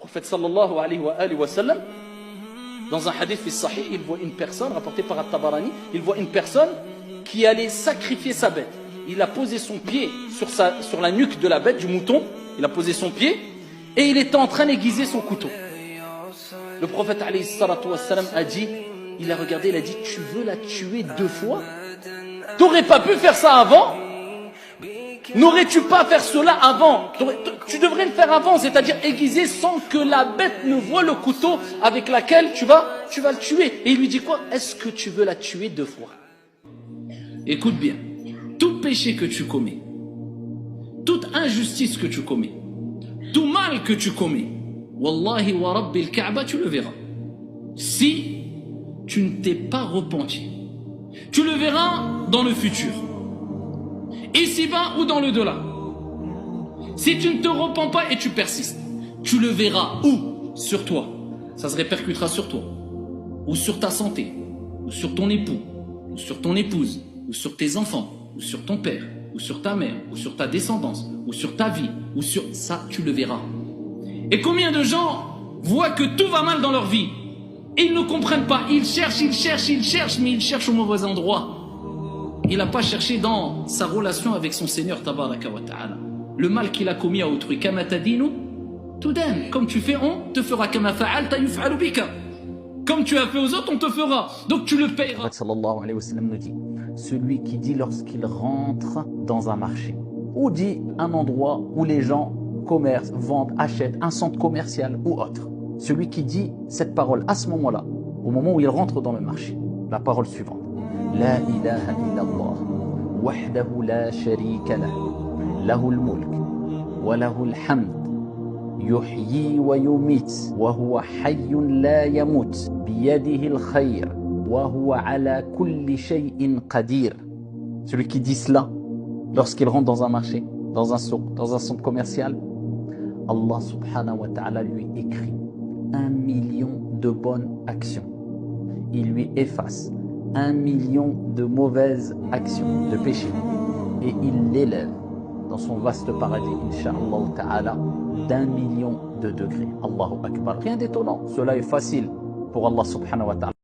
prophète sallallahu alayhi wa sallam, dans un hadith fi sahih, il voit une personne, rapporté par At-Tabarani, il voit une personne qui allait sacrifier sa bête. Il a posé son pied sur la nuque de la bête, du mouton, il a posé son pied, et il était en train d'aiguiser son couteau. Le prophète alayhi salatu wa sallam a dit, il a regardé, il a dit, tu veux la tuer 2 fois? T'aurais pas pu faire ça avant? N'aurais-tu pas faire cela avant? Tu devrais le faire avant, c'est-à-dire aiguiser sans que la bête ne voie le couteau avec lequel tu vas le tuer. Et il lui dit quoi? Est-ce que tu veux la tuer 2 fois? Écoute bien, tout péché que tu commets, toute injustice que tu commets, tout mal que tu commets, Wallahi wa Rabbil Kaaba, tu le verras. Si tu ne t'es pas repenti, tu le verras dans le futur. Ici-bas ou dans le delà. Si tu ne te repens pas et tu persistes, tu le verras où? Sur toi. Ça se répercutera sur toi. Ou sur ta santé. Ou sur ton époux. Ou sur ton épouse. Ou sur tes enfants. Ou sur ton père. Ou sur ta mère. Ou sur ta descendance. Ou sur ta vie. Ou sur ça, tu le verras. Et combien de gens voient que tout va mal dans leur vie? Ils ne comprennent pas. Ils cherchent, mais ils cherchent au mauvais endroit. Il n'a pas cherché dans sa relation avec son Seigneur Tabaraka wa Ta'ala. Le mal qu'il a commis à autrui. Kama tadinu tudan. Comme tu fais, on te fera. Kama fa'alta yuf'alu bika. Comme tu as fait aux autres, on te fera. Donc tu le payeras. Sallallahu alayhi wa sallam nous dit, celui qui dit lorsqu'il rentre dans un marché, ou dit un endroit où les gens commercent, vendent, achètent, un centre commercial ou autre. Celui qui dit cette parole à ce moment-là, au moment où il rentre dans le marché, la parole suivante. لا إله إلا الله وحده لا شريك له له الملك وله الحمد يحيي ويميت وهو حي لا يموت بيده الخير وهو على كل شيء قدير. Celui qui dit cela lorsqu'il rentre dans un marché, dans un souk, dans un centre commercial, Allah subhanahu wa ta'ala lui écrit 1 million de bonnes actions. Il lui efface 1 million de mauvaises actions, de péchés. Et il l'élève dans son vaste paradis, Inch'Allah Ta'ala, d'1 million de degrés. Allahu Akbar. Rien d'étonnant, cela est facile pour Allah subhanahu wa ta'ala.